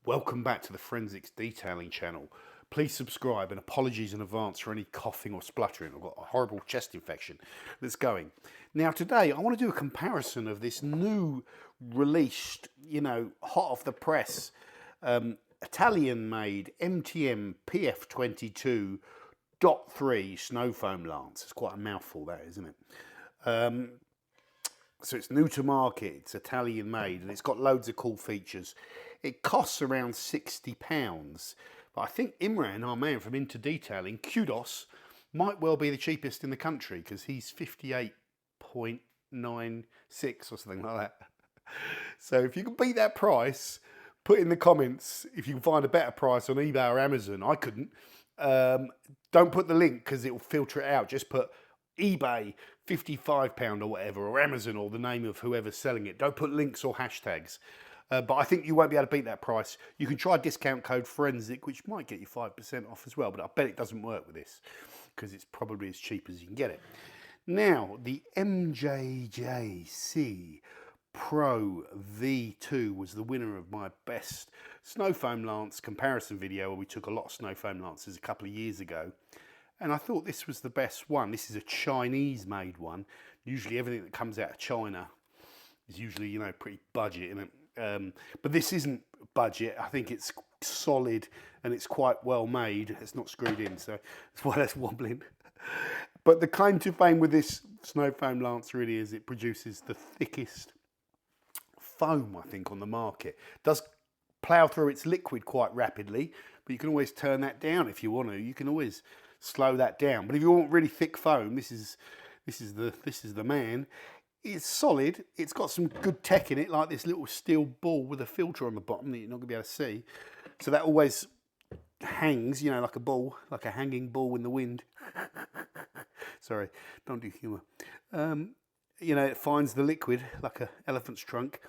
Welcome back to the Forensics Detailing channel. Please subscribe and apologies in advance for any coughing or spluttering. I've got a horrible chest infection that's going. Now today I want to do a comparison of this new released, hot off the press, Italian made MTM PF22.3 snow foam lance. It's quite a mouthful that, isn't it? So it's new to market, it's Italian made, and it's got loads of cool features. It costs around £60, but I think Imran, our man from Into Detailing, kudos, might well be the cheapest in the country because he's 58.96 or something like that. So if you can beat that price, put in the comments if you can find a better price on eBay or Amazon. I couldn't. Don't put the link because it will filter it out. Just put eBay, £55 or whatever, or Amazon, or the name of whoever's selling it. Don't put links or hashtags. But I think you won't be able to beat that price. You can try discount code FORENSIC, which might get you 5% off as well, but I bet it doesn't work with this because it's probably as cheap as you can get it. Now, the MJJC Pro V2 was the winner of my best snow foam lance comparison video, where we took a lot of snow foam lances a couple of years ago. And I thought this was the best one. This is a Chinese made one. Usually everything that comes out of China is usually, pretty budget, isn't it? But this isn't budget. I think it's solid and it's quite well made. It's not screwed in, so that's why that's wobbling. But the claim to fame with this snow foam lance really is it produces the thickest foam, I think, on the market. It does plough through its liquid quite rapidly, but you can always turn that down if you want to. You can always slow that down. But if you want really thick foam, this is the man. It's solid. It's got some good tech in it, like this little steel ball with a filter on the bottom that you're not going to be able to see. So that always hangs, like a ball, like a hanging ball in the wind. Sorry, don't do humour. It finds the liquid like an elephant's trunk.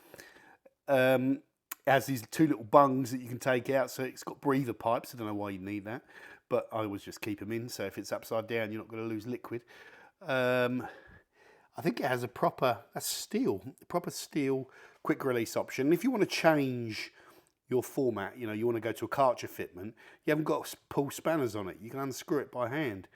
It has these two little bungs that you can take out, so it's got breather pipes. I don't know why you need that, but I always just keep them in, so if it's upside down, you're not going to lose liquid. I think it has a proper steel quick release option. And if you want to change your format, you want to go to a Karcher fitment, you haven't got to pull spanners on it. You can unscrew it by hand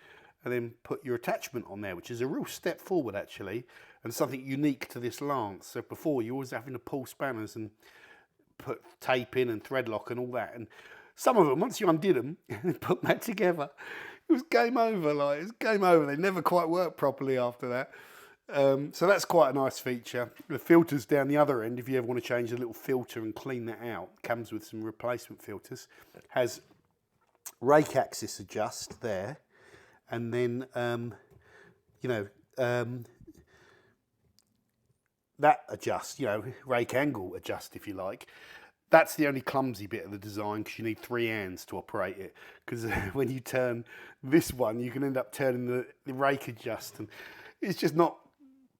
and then put your attachment on there, which is a real step forward actually, and something unique to this lance. So before, you always having to pull spanners and put tape in and thread lock and all that. And some of them, once you undid them and put that together, it was game over. It was game over. They never quite worked properly after that. So that's quite a nice feature. The filters down the other end, if you ever want to change the little filter and clean that out, comes with some replacement filters. Has rake axis adjust there, and then that adjusts, rake angle adjust if you like. That's the only clumsy bit of the design, because you need 3 hands to operate it. Because when you turn this one, you can end up turning the rake adjust, and it's just not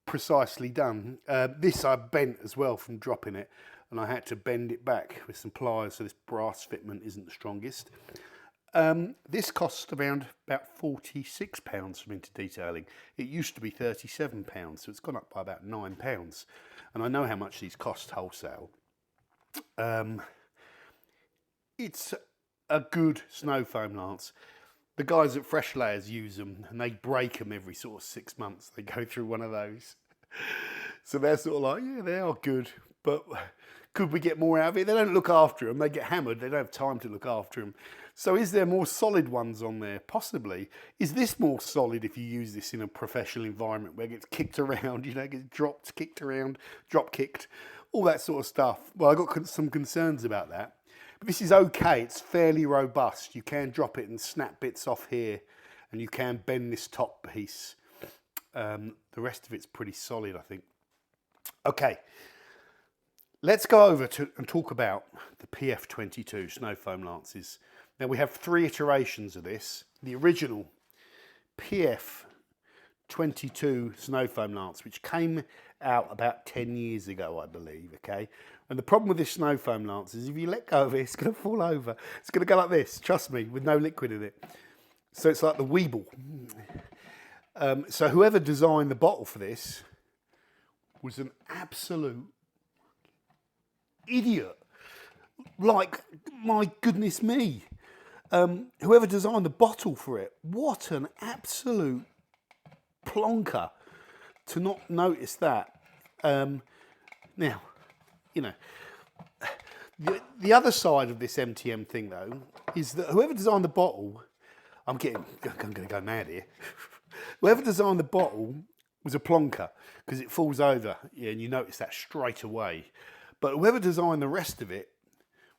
precisely done. This I bent as well from dropping it, and I had to bend it back with some pliers, so this brass fitment isn't the strongest. This cost around about £46 from Into Detailing. It used to be £37, so it's gone up by about £9. And I know how much these cost wholesale. It's a good snow foam lance. The guys at Fresh Layers use them, and they break them every sort of 6 months. They go through one of those. So they're sort of like, yeah, they are good, but could we get more out of it? They don't look after them. They get hammered. They don't have time to look after them. So is there more solid ones on there? Possibly. Is this more solid if you use this in a professional environment where it gets kicked around, gets dropped, kicked around, drop kicked, all that sort of stuff? Well, I got some concerns about that. But this is okay. It's fairly robust. You can drop it and snap bits off here, and you can bend this top piece. The rest of it's pretty solid, I think. Okay, let's go over and talk about the PF22 snow foam lances. Now, we have 3 iterations of this. The original PF22 snow foam lance, which came out about 10 years ago, I believe, okay? And the problem with this snow foam lance is if you let go of it, it's going to fall over. It's going to go like this, trust me, with no liquid in it. So it's like the Weeble. So whoever designed the bottle for this was an absolute idiot. like, my goodness me. Whoever designed the bottle for it, what an absolute plonker to not notice that. Now, you know, the other side of this MTM thing, though, is that whoever designed the bottle, I'm going to go mad here. Whoever designed the bottle was a plonker because it falls over, yeah, and you notice that straight away. But whoever designed the rest of it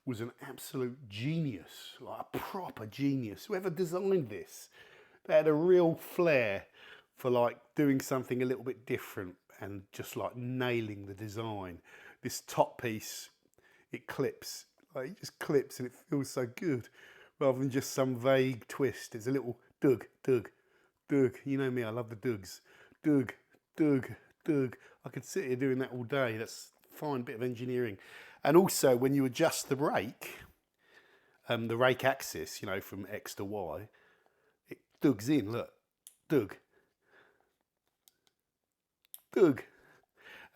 was an absolute genius, like a proper genius. Whoever designed this, they had a real flair for like doing something a little bit different and just like nailing the design. This top piece, it clips, like it just clips and it feels so good rather than just some vague twist. It's a little dug. You know me, I love the dugs. Dug. I could sit here doing that all day. That's a fine bit of engineering. And also when you adjust the rake axis, you know, from X to Y, it dugs in, look, dug. And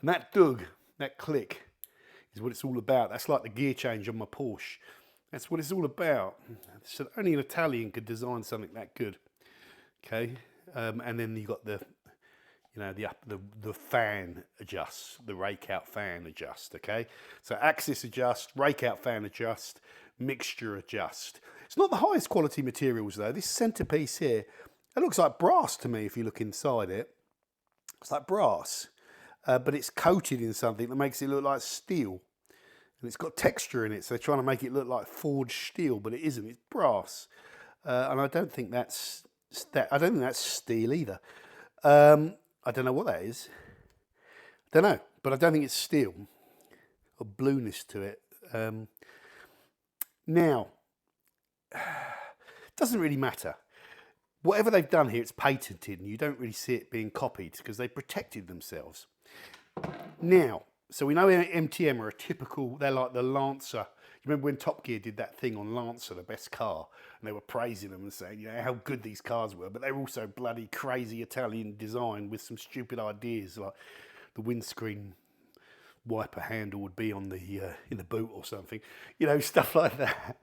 that dug, that click, is what it's all about. That's like the gear change on my Porsche. That's what it's all about. So only an Italian could design something that good. Okay, and then you got the, you know, the fan adjusts, the rake out fan adjust. Okay, so axis adjust, rake out fan adjust, mixture adjust. It's not the highest quality materials though. This centerpiece here, it looks like brass to me if you look inside it. It's like brass, but it's coated in something that makes it look like steel. And it's got texture in it, so they're trying to make it look like forged steel, but it isn't. It's brass, and I don't think that's steel either. I don't know what that is. Don't know, but I don't think it's steel. A blueness to it. Now, it doesn't really matter. Whatever they've done here, it's patented, and you don't really see it being copied because they protected themselves. Now, so we know MTM are a typical, they're like the Lancer. You remember when Top Gear did that thing on Lancer, the best car, and they were praising them and saying, you know, how good these cars were, but they were also bloody crazy Italian design with some stupid ideas, like the windscreen wiper handle would be on the in the boot or something, you know, stuff like that.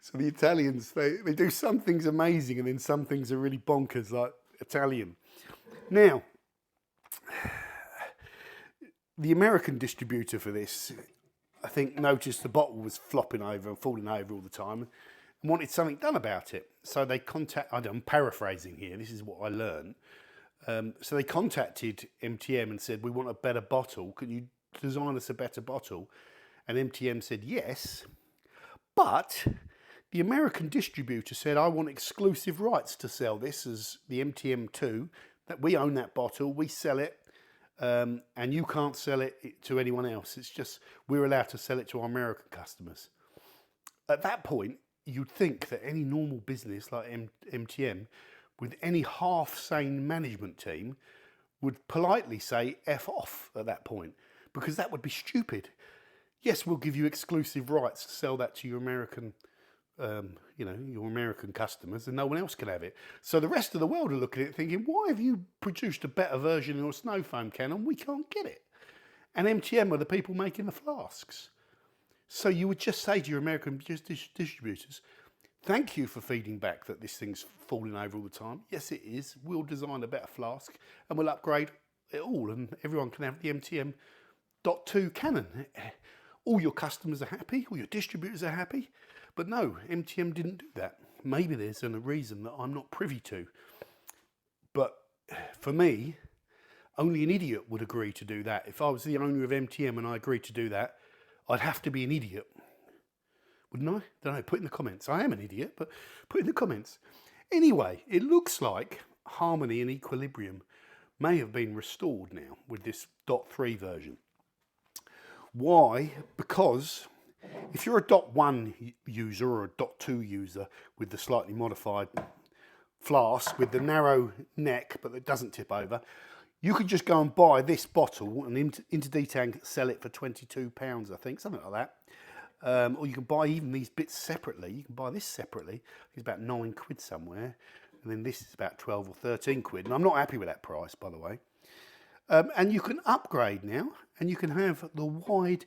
So the Italians, they do some things amazing and then some things are really bonkers, like Italian. Now, the American distributor for this, I think, noticed the bottle was flopping over and falling over all the time and wanted something done about it. So they I'm paraphrasing here, this is what I learned. So they contacted MTM and said, we want a better bottle. Can you design us a better bottle? And MTM said, yes, but the American distributor said, I want exclusive rights to sell this as the MTM2, that we own that bottle, we sell it, and you can't sell it to anyone else. It's just, we're allowed to sell it to our American customers. At that point, you'd think that any normal business like MTM, with any half-sane management team, would politely say F off at that point, because that would be stupid. Yes, we'll give you exclusive rights to sell that to your American you know, your American customers, and no one else can have it. So the rest of the world are looking at it thinking, why have you produced a better version of your snow foam can and we can't get it? And MTM are the people making the flasks. So you would just say to your American distributors, thank you for feeding back that this thing's falling over all the time. Yes, it is. We'll design a better flask and we'll upgrade it all, and everyone can have the MTM.2 cannon. All your customers are happy, all your distributors are happy. But no, MTM didn't do that. Maybe there's a reason that I'm not privy to. But for me, only an idiot would agree to do that. If I was the owner of MTM and I agreed to do that, I'd have to be an idiot. Wouldn't I? Don't know, put in the comments. I am an idiot, but put in the comments. Anyway, it looks like harmony and equilibrium may have been restored now with this .3 version. Why? Because if you're a .1 user or a .2 user with the slightly modified flask with the narrow neck but that doesn't tip over, you could just go and buy this bottle and Interdetang sell it for £22, I think, something like that. Or you can buy even these bits separately. You can buy this separately. It's about £9 somewhere, and then this is about 12 or 13 quid. And I'm not happy with that price, by the way. And you can upgrade now, and you can have the wide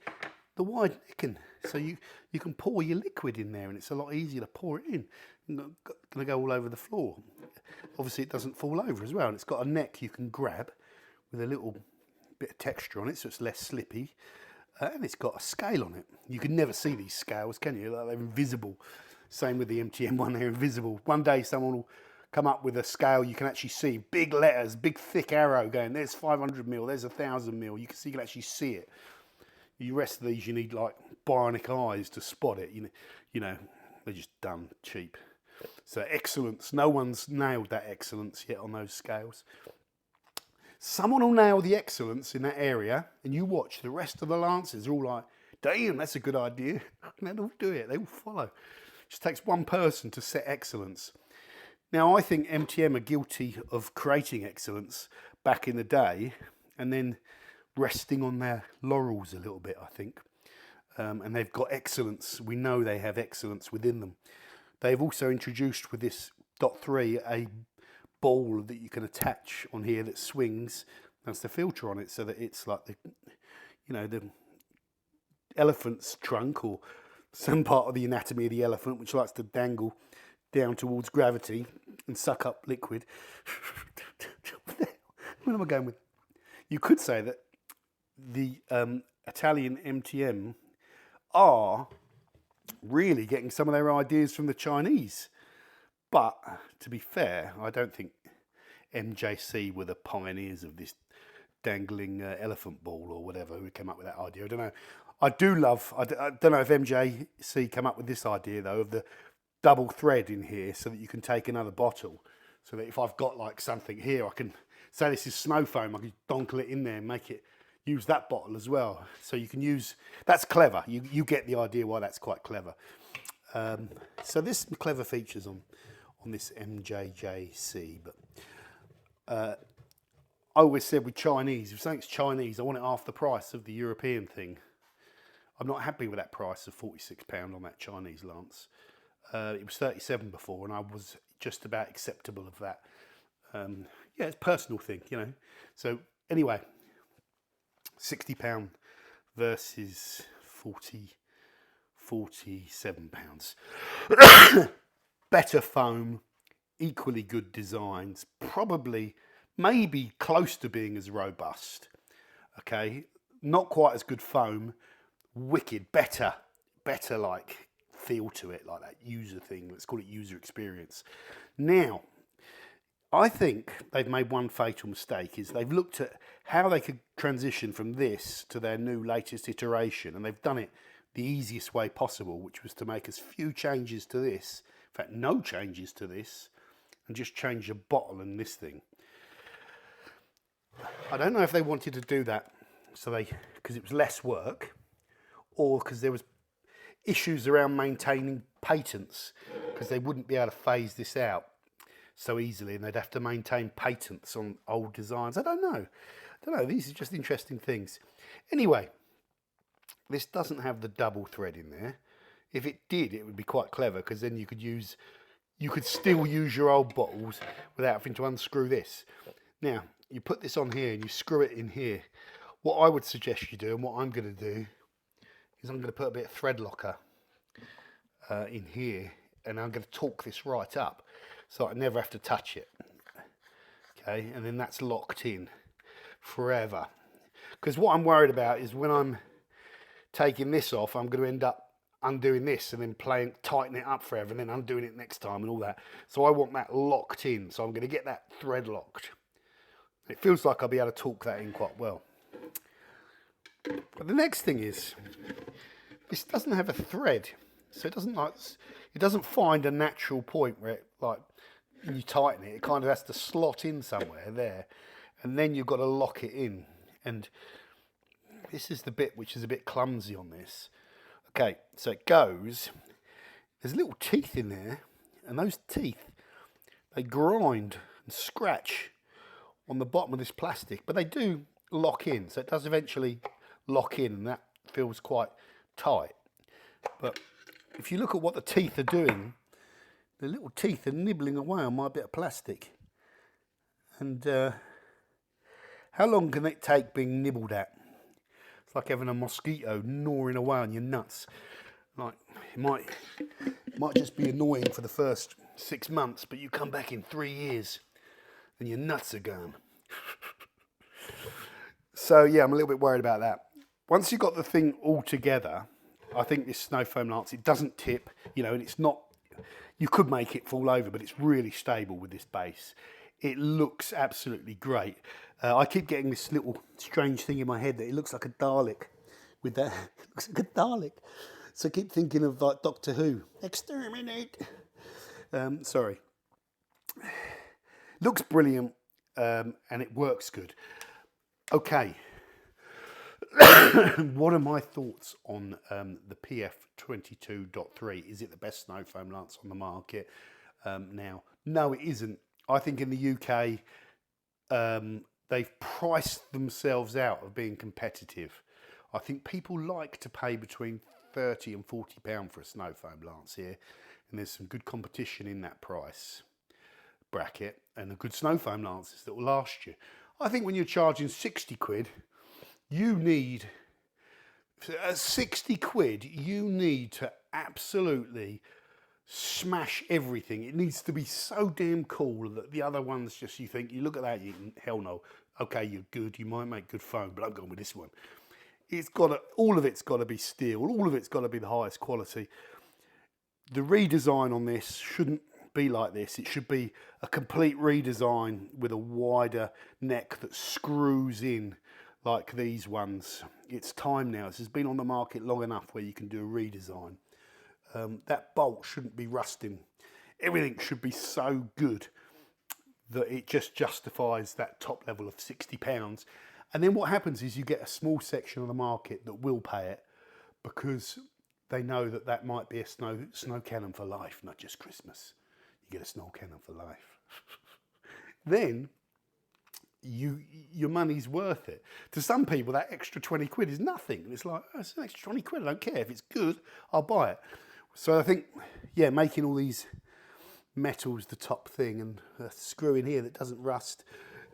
the wide necking, so you can pour your liquid in there, and it's a lot easier to pour it in. Not going to go all over the floor. Obviously, it doesn't fall over as well, and it's got a neck you can grab with a little bit of texture on it, so it's less slippy. And it's got a scale on it. You can never see these scales, can you? Like, they're invisible. Same with the MTM one, they're invisible. One day someone will come up with a scale you can actually see. Big letters, big thick arrow going, there's 500 mil, there's 1,000 mil. You can actually see it. The rest of these, you need like bionic eyes to spot it. You know, they're just done cheap. So excellence, no one's nailed that excellence yet on those scales. Someone will nail the excellence in that area, and you watch the rest of the Lancers are all like, damn, that's a good idea. And they'll do it, they will follow. It just takes one person to set excellence. Now, I think MTM are guilty of creating excellence back in the day and then resting on their laurels a little bit, I think. And they've got excellence. We know they have excellence within them. They've also introduced with this .3 a ball that you can attach on here that swings. That's the filter on it, so that it's like the elephant's trunk, or some part of the anatomy of the elephant, which likes to dangle down towards gravity and suck up liquid. Where am I going with? You could say that the Italian MTM are really getting some of their ideas from the Chinese. But to be fair, I don't think MJC were the pioneers of this dangling elephant ball or whatever who came up with that idea. I don't know. I don't know if MJC came up with this idea though, of the double thread in here so that you can take another bottle. So that if I've got like something here, I can say this is snow foam, I can donkle it in there and make it use that bottle as well. So you can use, that's clever. You get the idea why that's quite clever. So there's some clever features on this MJJC, but I always said with Chinese, if something's Chinese, I want it half the price of the European thing. I'm not happy with that price of £46 on that Chinese lance. It was 37 before, and I was just about acceptable of that. Yeah, it's a personal thing, you know. So anyway, £60 versus £47. Better foam, equally good designs, probably, maybe close to being as robust. Okay, not quite as good foam, wicked, better like feel to it, like that user thing. Let's call it user experience. Now, I think they've made one fatal mistake, is they've looked at how they could transition from this to their new latest iteration, and they've done it the easiest way possible, which was to make as few changes to this, in fact no changes to this, and just change a bottle and this thing. I don't know if they wanted to do that because it was less work, or because there was issues around maintaining patents, because they wouldn't be able to phase this out so easily, and they'd have to maintain patents on old designs. I don't know. These are just interesting things. Anyway, this doesn't have the double thread in there. If it did, it would be quite clever, because then you could still use your old bottles without having to unscrew this. Now, you put this on here and you screw it in here. What I would suggest you do, and what I'm going to do, is I'm going to put a bit of thread locker in here, and I'm going to torque this right up so I never have to touch it. Okay, and then that's locked in forever. Because what I'm worried about is when I'm taking this off, I'm going to end up undoing this and then tightening it up forever and then undoing it next time and all that. So I want that locked in. So I'm going to get that thread locked. It feels like I'll be able to torque that in quite well. But the next thing is, this doesn't have a thread. So it doesn't find a natural point where it, like, when you tighten it, it kind of has to slot in somewhere there. And then you've got to lock it in. And this is the bit which is a bit clumsy on this. Okay, so it goes, there's little teeth in there, and those teeth, they grind and scratch on the bottom of this plastic, but they do lock in, so it does eventually lock in, and that feels quite tight. But if you look at what the teeth are doing, the little teeth are nibbling away on my bit of plastic. And how long can it take being nibbled at? It's like having a mosquito gnawing away on your nuts. Like, it might just be annoying for the first 6 months, but you come back in 3 years and your nuts are gone. So yeah, I'm a little bit worried about that. Once you've got the thing all together, I think this snow foam lance, it doesn't tip, you know, and it's not, you could make it fall over, but it's really stable with this base. It looks absolutely great. I keep getting this little strange thing in my head that it looks like a Dalek with that, it looks like a Dalek. So I keep thinking of like Doctor Who, exterminate. Sorry. Looks brilliant, and it works good. Okay. What are my thoughts on the PF22.3? Is it the best snow foam lance on the market now? No, it isn't. I think in the UK, they've priced themselves out of being competitive. I think people like to pay between £30 and £40 for a snow foam lance here, and there's some good competition in that price bracket, and the good snow foam lances that will last you. I think when you're charging 60 quid, you need, at 60 quid, you need to absolutely smash everything. It needs to be so damn cool that the other ones just, you think, you look at that, you think, hell no, okay, you're good, you might make good foam, but I'm going with this one. It's got to, all of it's got to be steel, all of it's got to be the highest quality. The redesign on this shouldn't be like this. It should be a complete redesign with a wider neck that screws in like these ones. It's time now. This has been on the market long enough where you can do a redesign. That bolt shouldn't be rusting. Everything should be so good that it just justifies that top level of £60. And then what happens is you get a small section of the market that will pay it because they know that that might be a snow cannon for life, not just Christmas. You get a snow cannon for life. Then your money's worth it. To some people, that extra 20 quid is nothing. And it's like, oh, it's an extra 20 quid. I don't care. If it's good, I'll buy it. So I think, yeah, making all these metals the top thing and a screw in here that doesn't rust,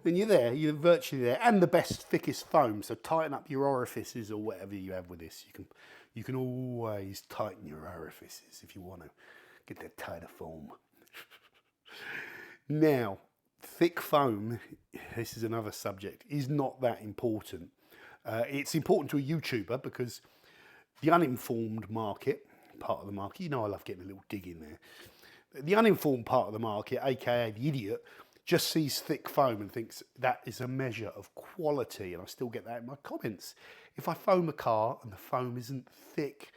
then you're there. You're virtually there. And the best, thickest foam. So tighten up your orifices or whatever you have with this. You can always tighten your orifices if you want to get that tighter foam. Now, thick foam, this is another subject, is not that important. It's important to a YouTuber because the uninformed market, part of the market, you know I love getting a little dig in there. The uninformed part of the market, aka the idiot, just sees thick foam and thinks that is a measure of quality. And I still get that in my comments. If I foam a car and the foam isn't thick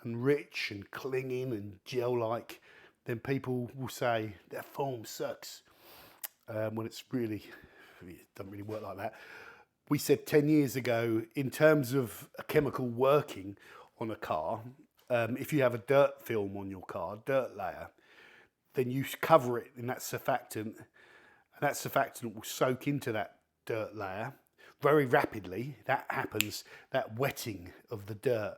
and rich and clinging and gel-like, then people will say that foam sucks. When it doesn't really work like that. We said 10 years ago, in terms of a chemical working on a car, if you have a dirt film on your car, dirt layer, then you cover it in that surfactant, and that surfactant will soak into that dirt layer very rapidly. That happens, that wetting of the dirt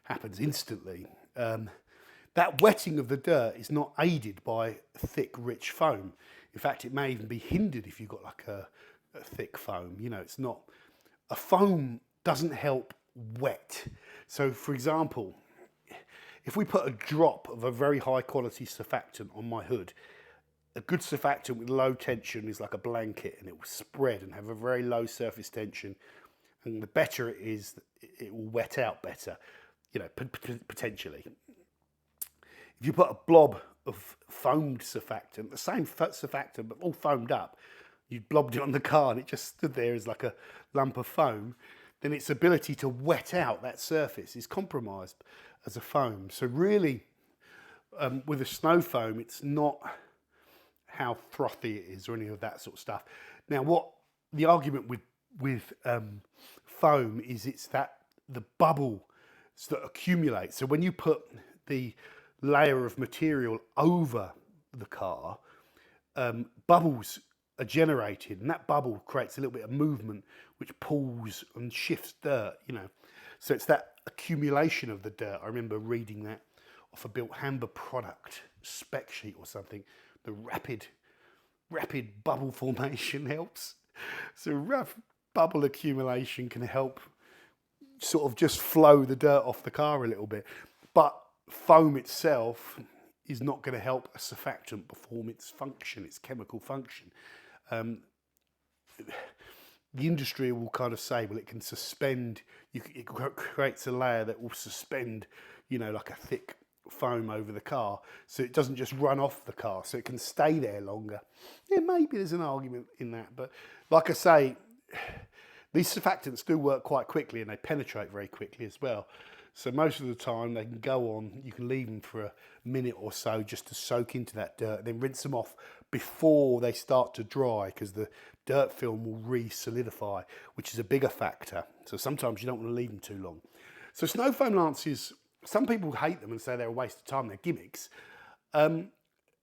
happens instantly. That wetting of the dirt is not aided by thick, rich foam. In fact, it may even be hindered if you've got like a thick foam. You know, it's not, a foam doesn't help wet. So for example, if we put a drop of a very high quality surfactant on my hood, a good surfactant with low tension is like a blanket and it will spread and have a very low surface tension. And the better it is, it will wet out better, you know, potentially. If you put a blob of foamed surfactant, the same surfactant but all foamed up, you blobbed it on the car and it just stood there as like a lump of foam, then its ability to wet out that surface is compromised as a foam. So really, with a snow foam, it's not how frothy it is or any of that sort of stuff. Now, what the argument with foam is, it's that the bubbles that accumulate. So when you put the layer of material over the car, bubbles are generated, and that bubble creates a little bit of movement which pulls and shifts dirt, you know. So it's that accumulation of the dirt. I remember reading that off a Built Hamber product spec sheet or something. The rapid bubble formation helps. So rough bubble accumulation can help sort of just flow the dirt off the car a little bit. But foam itself is not going to help a surfactant perform its function, its chemical function. The industry will kind of say, well, it can suspend, it creates a layer that will suspend, you know, like a thick foam over the car, so it doesn't just run off the car, so it can stay there longer. Yeah, maybe there's an argument in that, but like I say, these surfactants do work quite quickly and they penetrate very quickly as well. So most of the time they can go on, you can leave them for a minute or so just to soak into that dirt, then rinse them off before they start to dry, because the dirt film will re-solidify, which is a bigger factor. So sometimes you don't want to leave them too long. So snow foam lances, some people hate them and say they're a waste of time, they're gimmicks. And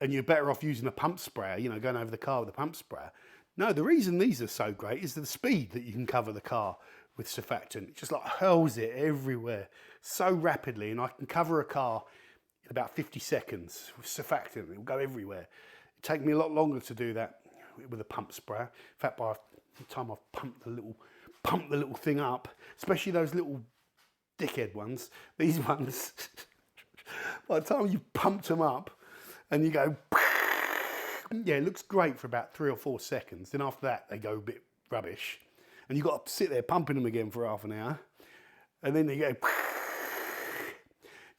you're better off using a pump sprayer, you know, going over the car with a pump sprayer. No, the reason these are so great is the speed that you can cover the car with surfactant. It just like hurls it everywhere so rapidly, and I can cover a car in about 50 seconds with surfactant. It will go everywhere. It take me a lot longer to do that with a pump sprayer. In fact, by the time I've pumped the little thing up, especially those little dickhead ones, these ones, by the time you've pumped them up and you go, yeah, it looks great for about 3 or 4 seconds. Then after that, they go a bit rubbish. And you've got to sit there pumping them again for half an hour. And then they go,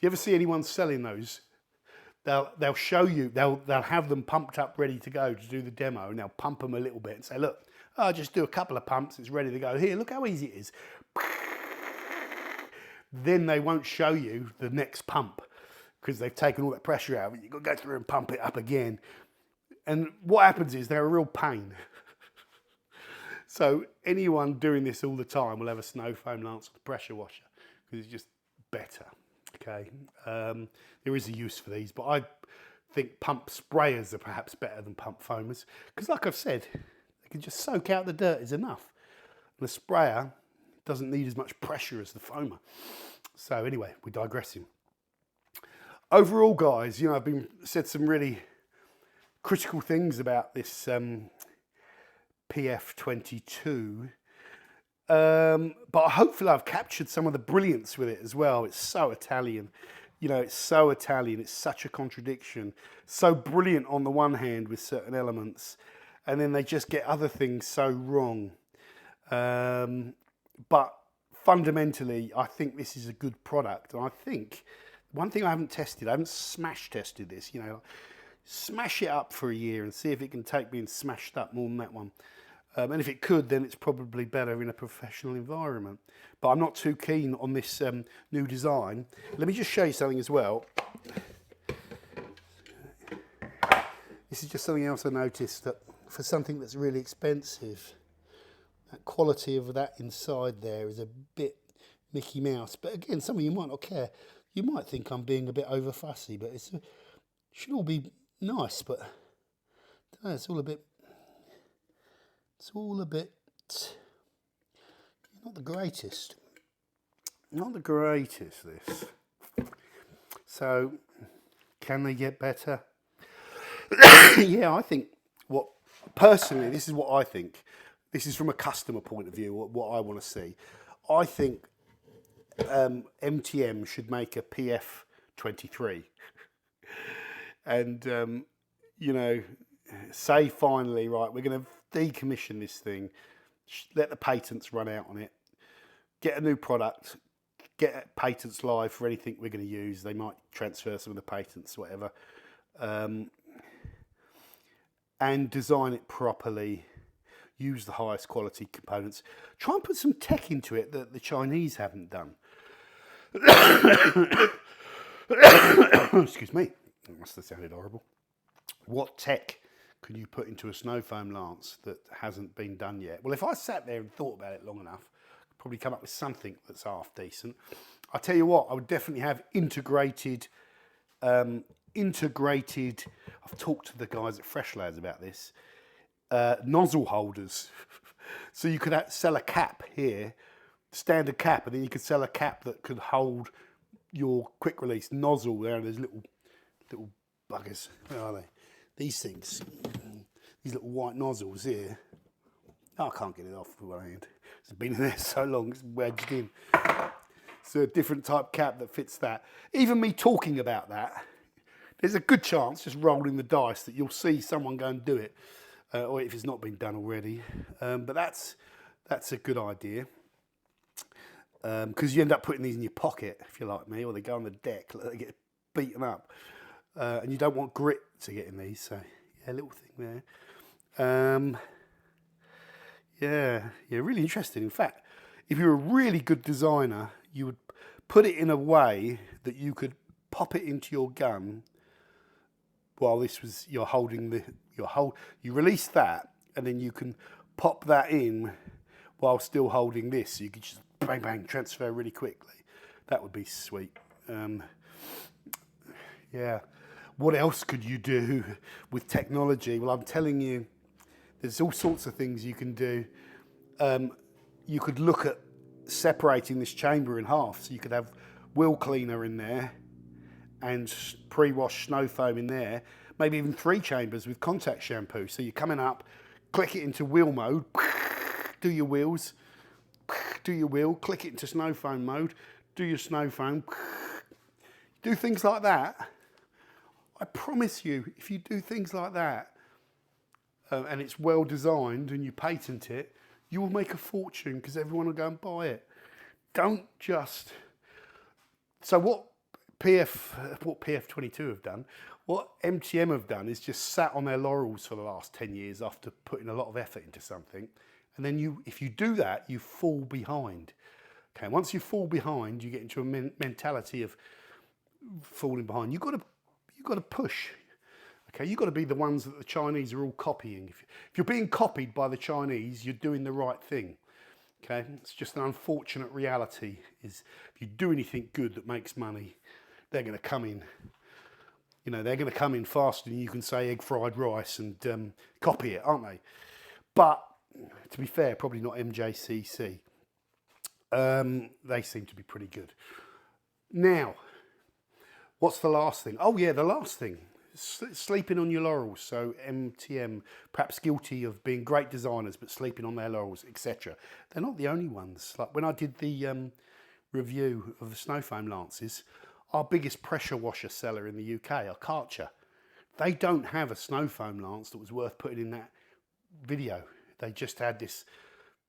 you ever see anyone selling those? They'll show you, they'll have them pumped up ready to go to do the demo, and they'll pump them a little bit and say, look, I'll just do a couple of pumps, it's ready to go. Here, look how easy it is. Then they won't show you the next pump because they've taken all that pressure out. You've got to go through and pump it up again. And what happens is they're a real pain. So anyone doing this all the time will have a snow foam lance with a pressure washer because it's just better. Okay, there is a use for these, but I think pump sprayers are perhaps better than pump foamers because, like I've said, they can just soak out the dirt is enough. And the sprayer doesn't need as much pressure as the foamer. So anyway, we're digressing. Overall, guys, you know, I've said some really critical things about this PF22. But hopefully I've captured some of the brilliance with it as well. It's so Italian, you know, it's so Italian. It's such a contradiction. So brilliant on the one hand with certain elements, and then they just get other things so wrong. But fundamentally, I think this is a good product. And I think one thing I haven't tested, I haven't smash tested this, you know, smash it up for a year and see if it can take being smashed up more than that one. And if it could, then it's probably better in a professional environment. But I'm not too keen on this new design. Let me just show you something as well. This is just something else I noticed, that for something that's really expensive, that quality of that inside there is a bit Mickey Mouse. But again, some of you might not care. You might think I'm being a bit over fussy, but it should all be nice. But I don't know, it's all a bit not the greatest. Not the greatest, this. So, can they get better? Yeah, I think personally, this is what I think. This is from a customer point of view, what I want to see. I think MTM should make a PF23. And, you know, say finally, right, we're going to decommission this thing, let the patents run out on it, get a new product, get patents live for anything we're going to use. They might transfer some of the patents, whatever, and design it properly, use the highest quality components, try and put some tech into it that the Chinese haven't done. Excuse me, that must have sounded horrible. What tech can you put into a snow foam lance that hasn't been done yet? Well, if I sat there and thought about it long enough, I'd probably come up with something that's half decent. I'll tell you what, I would definitely have integrated, I've talked to the guys at Fresh Lads about this, nozzle holders. So you could sell a cap here, standard cap, and then you could sell a cap that could hold your quick release nozzle there. There's little buggers. Where are they? These things, these little white nozzles here. Oh, I can't get it off with one hand. It's been in there so long, it's wedged in. It's a different type cap that fits that. Even me talking about that, there's a good chance, just rolling the dice, that you'll see someone go and do it, or if it's not been done already. But that's a good idea, because you end up putting these in your pocket, if you're like me, or they go on the deck, they get beaten up, and you don't want grit to get in these. So yeah, little thing there. Yeah, really interesting. In fact, if you're a really good designer, you would put it in a way that you could pop it into your gun while this was, you're holding the, you release that, and then you can pop that in while still holding this. So you could just bang, bang, transfer really quickly. That would be sweet. Yeah. What else could you do with technology? Well, I'm telling you, there's all sorts of things you can do. You could look at separating this chamber in half. So you could have wheel cleaner in there and pre-wash snow foam in there. Maybe even 3 chambers with contact shampoo. So you're coming up, click it into wheel mode, do your wheels, do your wheel, click it into snow foam mode, do your snow foam. Do things like that. I promise you, if you do things like that, and it's well designed and you patent it, you will make a fortune because everyone will go and buy it. Don't just... So what PF22 have done, what MTM have done is just sat on their laurels for the last 10 years after putting a lot of effort into something. And then if you do that, you fall behind. Okay, once you fall behind, you get into a mentality of falling behind. You've got to push. Okay, you've got to be the ones that the Chinese are all copying. If you're being copied by the Chinese, you're doing the right thing. Okay, it's just an unfortunate reality is if you do anything good that makes money, they're going to come in. You know, they're going to come in faster than you can say egg fried rice and copy it, aren't they? But to be fair, probably not MJJC. They seem to be pretty good. Now, what's the last thing? Oh yeah, the last thing. Sleeping on your laurels. So MTM, perhaps guilty of being great designers, but sleeping on their laurels, etc. They're not the only ones. Like when I did the review of the snow foam lances, our biggest pressure washer seller in the UK are Karcher. They don't have a snow foam lance that was worth putting in that video. They just had this,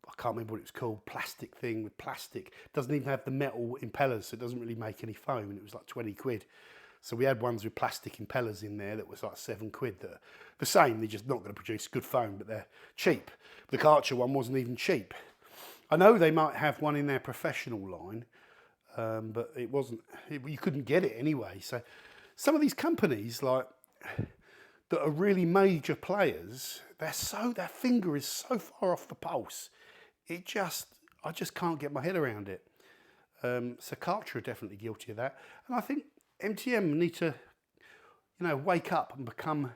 I can't remember what it was called, plastic thing with plastic. Doesn't even have the metal impellers, so it doesn't really make any foam, and it was like 20 quid. So we had ones with plastic impellers in there that was like 7 quid. That are the same, they're just not going to produce good foam, but they're cheap. The Karcher one wasn't even cheap. I know they might have one in their professional line, but it wasn't, you couldn't get it anyway. So some of these companies like that are really major players, their finger is so far off the pulse. I just can't get my head around it. So Karcher are definitely guilty of that. And I think MTM need to, wake up and become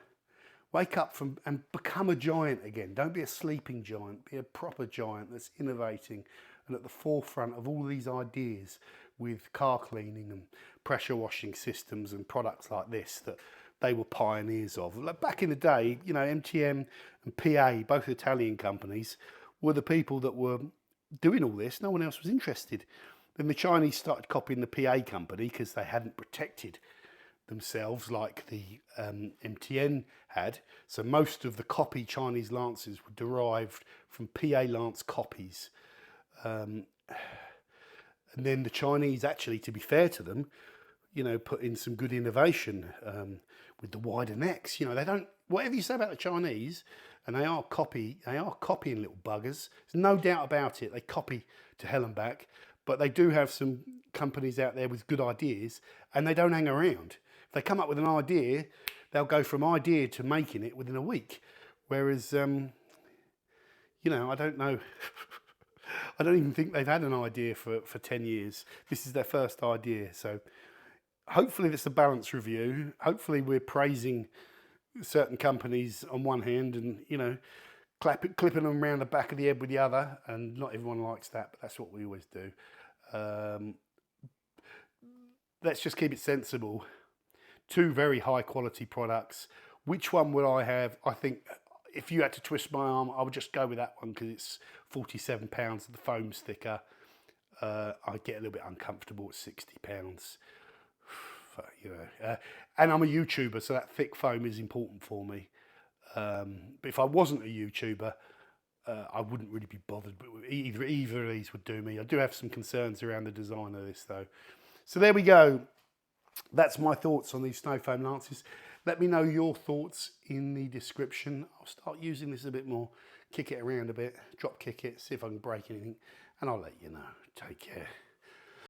a giant again. Don't be a sleeping giant. Be a proper giant that's innovating and at the forefront of all these ideas with car cleaning and pressure washing systems and products like this that they were pioneers of. Like back in the day, MTM and PA, both Italian companies, were the people that were doing all this. No one else was interested. Then the Chinese started copying the PA company because they hadn't protected themselves like the MTN had. So most of the Chinese lances were derived from PA lance copies. And then the Chinese, actually, to be fair to them, put in some good innovation with the wider necks. They don't, whatever you say about the Chinese, and they are copying little buggers. There's no doubt about it. They copy to hell and back. But they do have some companies out there with good ideas, and they don't hang around. If they come up with an idea, they'll go from idea to making it within a week. Whereas, I don't know. I don't even think they've had an idea for 10 years. This is their first idea. So hopefully it's a balanced review. Hopefully we're praising certain companies on one hand and, clipping them around the back of the head with the other, and not everyone likes that, but that's what we always do. Let's just keep it sensible. 2 very high quality products. Which one would I have? I think if you had to twist my arm, I would just go with that one because it's £47. The foam's thicker. I get a little bit uncomfortable at £60. You know, and I'm a YouTuber, so that thick foam is important for me. But if I wasn't a YouTuber, I wouldn't really be bothered. But either of these would do me. I do have some concerns around the design of this, though. So there we go. That's my thoughts on these snow foam lances. Let me know your thoughts in the description. I'll start using this a bit more, kick it around a bit, drop kick it, see if I can break anything, and I'll let you know. Take care.